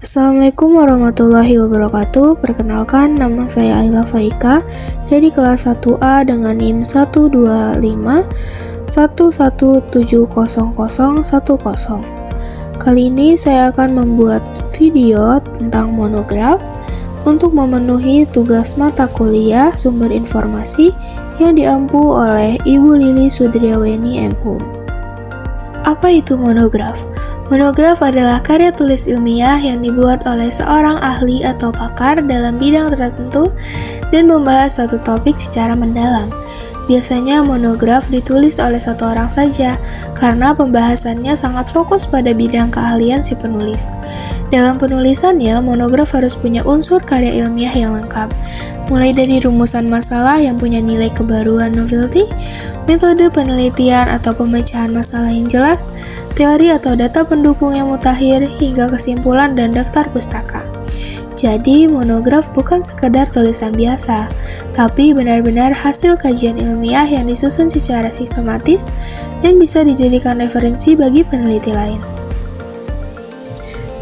Assalamualaikum warahmatullahi wabarakatuh. Perkenalkan, nama saya Ayla Faika dari kelas 1A dengan NIM 12511700010. Kali ini saya akan membuat video tentang monograf untuk memenuhi tugas mata kuliah sumber informasi yang diampu oleh Ibu Lili Sudriaweni M.Hum. Apa itu monograf? Monograf adalah karya tulis ilmiah yang dibuat oleh seorang ahli atau pakar dalam bidang tertentu dan membahas satu topik secara mendalam. Biasanya monograf ditulis oleh satu orang saja karena pembahasannya sangat fokus pada bidang keahlian si penulis. Dalam penulisannya, monograf harus punya unsur karya ilmiah yang lengkap, mulai dari rumusan masalah yang punya nilai kebaruan novelty, metode penelitian atau pemecahan masalah yang jelas, teori atau data pendukung yang mutakhir, hingga kesimpulan dan daftar pustaka. Jadi, monograf bukan sekedar tulisan biasa, tapi benar-benar hasil kajian ilmiah yang disusun secara sistematis dan bisa dijadikan referensi bagi peneliti lain.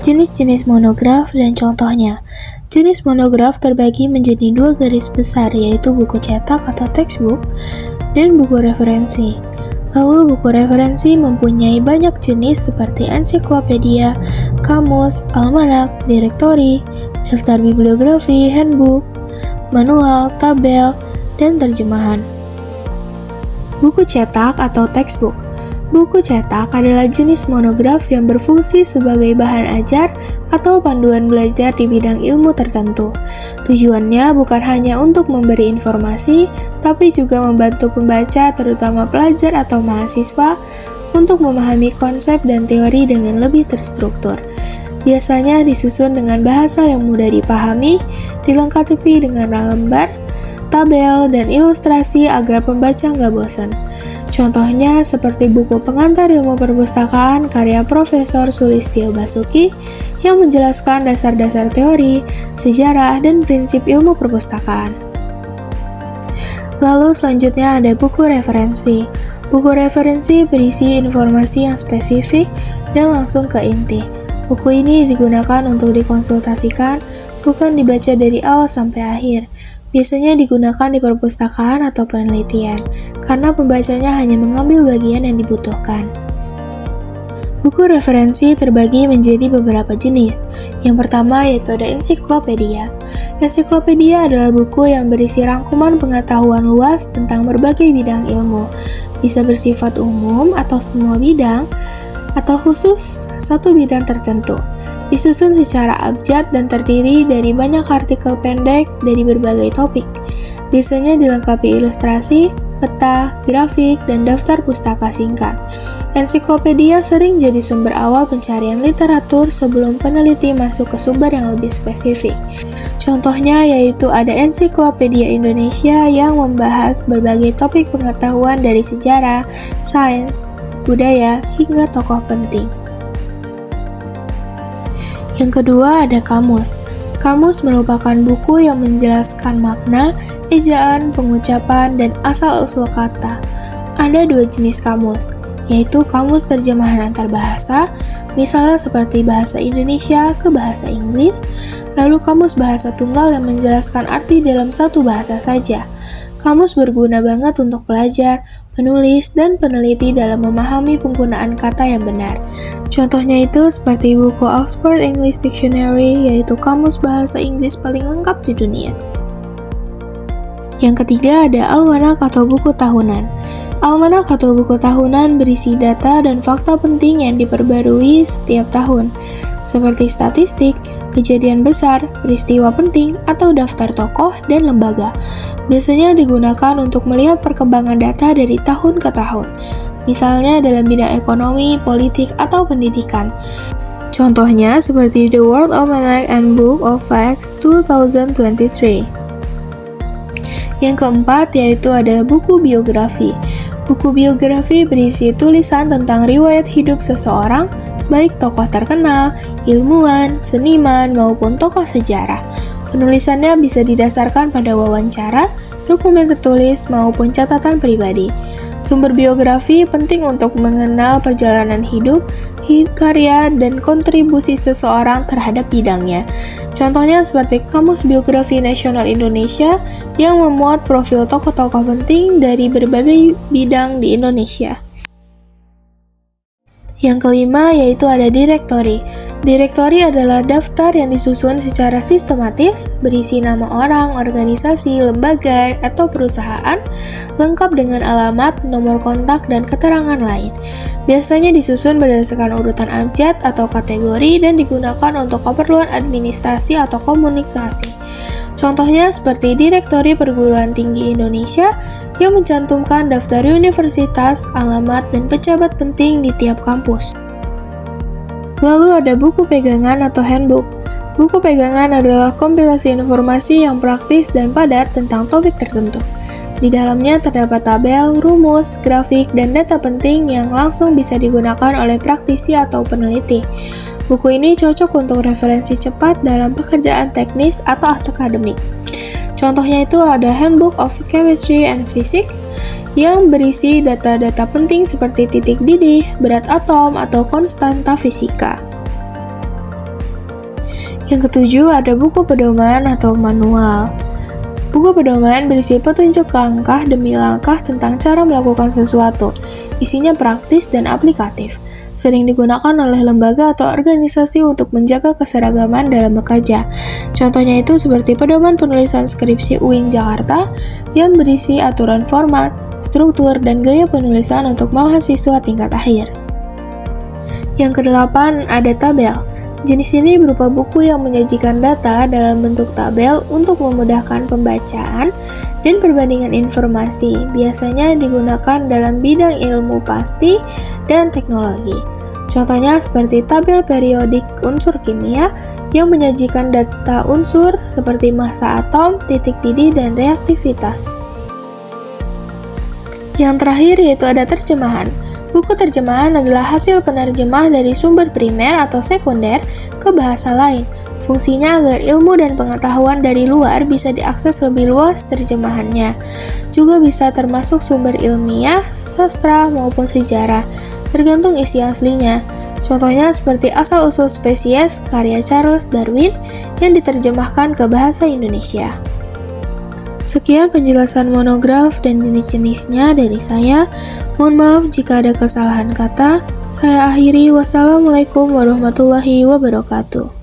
Jenis-jenis monograf dan contohnya. Jenis monograf terbagi menjadi dua garis besar, yaitu buku cetak atau textbook dan buku referensi. Lalu buku referensi mempunyai banyak jenis seperti ensiklopedia, kamus, almanak, direktori, daftar bibliografi, handbook, manual, tabel, dan terjemahan. Buku cetak atau textbook. Buku cetak adalah jenis monograf yang berfungsi sebagai bahan ajar atau panduan belajar di bidang ilmu tertentu. Tujuannya bukan hanya untuk memberi informasi, tapi juga membantu pembaca, terutama pelajar atau mahasiswa, untuk memahami konsep dan teori dengan lebih terstruktur. Biasanya disusun dengan bahasa yang mudah dipahami, dilengkapi dengan gambar, tabel, dan ilustrasi agar pembaca nggak bosan. Contohnya seperti buku pengantar ilmu perpustakaan karya Profesor Sulistyo Basuki yang menjelaskan dasar-dasar teori, sejarah, dan prinsip ilmu perpustakaan. Lalu selanjutnya ada buku referensi. Buku referensi berisi informasi yang spesifik dan langsung ke inti. Buku ini digunakan untuk dikonsultasikan, bukan dibaca dari awal sampai akhir. Biasanya digunakan di perpustakaan atau penelitian, karena pembacanya hanya mengambil bagian yang dibutuhkan. Buku referensi terbagi menjadi beberapa jenis. Yang pertama yaitu ada ensiklopedia. Ensiklopedia adalah buku yang berisi rangkuman pengetahuan luas tentang berbagai bidang ilmu, bisa bersifat umum atau semua bidang, atau khusus satu bidang tertentu. Disusun secara abjad dan terdiri dari banyak artikel pendek dari berbagai topik. Biasanya dilengkapi ilustrasi, peta, grafik, dan daftar pustaka singkat. Ensiklopedia sering jadi sumber awal pencarian literatur sebelum peneliti masuk ke sumber yang lebih spesifik. Contohnya yaitu ada Ensiklopedia Indonesia yang membahas berbagai topik pengetahuan dari sejarah, sains, budaya, hingga tokoh penting. Yang kedua ada kamus. Kamus merupakan buku yang menjelaskan makna, ejaan, pengucapan, dan asal-usul kata. Ada dua jenis kamus, yaitu kamus terjemahan antar bahasa, misalnya seperti bahasa Indonesia ke bahasa Inggris, lalu kamus bahasa tunggal yang menjelaskan arti dalam satu bahasa saja. Kamus berguna banget untuk pelajar, penulis, dan peneliti dalam memahami penggunaan kata yang benar. Contohnya itu seperti buku Oxford English Dictionary, yaitu kamus bahasa Inggris paling lengkap di dunia. Yang ketiga ada almanak atau buku tahunan. Almanak atau buku tahunan berisi data dan fakta penting yang diperbarui setiap tahun, seperti statistik, kejadian besar, peristiwa penting, atau daftar tokoh dan lembaga. Biasanya digunakan untuk melihat perkembangan data dari tahun ke tahun, misalnya dalam bidang ekonomi, politik, atau pendidikan. Contohnya seperti The World Almanac and Book of Facts 2023. Yang keempat yaitu ada buku biografi. Buku biografi berisi tulisan tentang riwayat hidup seseorang, baik tokoh terkenal, ilmuwan, seniman, maupun tokoh sejarah. Penulisannya bisa didasarkan pada wawancara, dokumen tertulis, maupun catatan pribadi. Sumber biografi penting untuk mengenal perjalanan hidup, karya dan kontribusi seseorang terhadap bidangnya. Contohnya seperti Kamus Biografi Nasional Indonesia yang memuat profil tokoh-tokoh penting dari berbagai bidang di Indonesia. Yang kelima yaitu ada direktori. Direktori adalah daftar yang disusun secara sistematis, berisi nama orang, organisasi, lembaga, atau perusahaan, lengkap dengan alamat, nomor kontak, dan keterangan lain. Biasanya disusun berdasarkan urutan abjad atau kategori dan digunakan untuk keperluan administrasi atau komunikasi. Contohnya seperti Direktori Perguruan Tinggi Indonesia yang mencantumkan daftar universitas, alamat, dan pejabat penting di tiap kampus. Lalu ada buku pegangan atau handbook. Buku pegangan adalah kompilasi informasi yang praktis dan padat tentang topik tertentu. Di dalamnya terdapat tabel, rumus, grafik, dan data penting yang langsung bisa digunakan oleh praktisi atau peneliti. Buku ini cocok untuk referensi cepat dalam pekerjaan teknis atau akademik. Contohnya itu ada Handbook of Chemistry and Physics yang berisi data-data penting seperti titik didih, berat atom, atau konstanta fisika. Yang ketujuh ada buku pedoman atau manual. Buku pedoman berisi petunjuk langkah demi langkah tentang cara melakukan sesuatu. Isinya praktis dan aplikatif. Sering digunakan oleh lembaga atau organisasi untuk menjaga keseragaman dalam bekerja. Contohnya itu seperti pedoman penulisan skripsi UIN Jakarta yang berisi aturan format, struktur, dan gaya penulisan untuk mahasiswa tingkat akhir. Yang kedelapan ada tabel. Jenis ini berupa buku yang menyajikan data dalam bentuk tabel untuk memudahkan pembacaan dan perbandingan informasi. Biasanya digunakan dalam bidang ilmu pasti dan teknologi. Contohnya seperti tabel periodik unsur kimia yang menyajikan data unsur seperti massa atom, titik didih, dan reaktivitas. Yang terakhir yaitu ada terjemahan. Buku terjemahan adalah hasil penerjemah dari sumber primer atau sekunder ke bahasa lain. Fungsinya agar ilmu dan pengetahuan dari luar bisa diakses lebih luas terjemahannya. Juga bisa termasuk sumber ilmiah, sastra, maupun sejarah, tergantung isi aslinya. Contohnya seperti Asal-usul Spesies karya Charles Darwin yang diterjemahkan ke bahasa Indonesia. Sekian penjelasan monograf dan jenis-jenisnya dari saya. Mohon maaf jika ada kesalahan kata. Saya akhiri. Wassalamualaikum warahmatullahi wabarakatuh.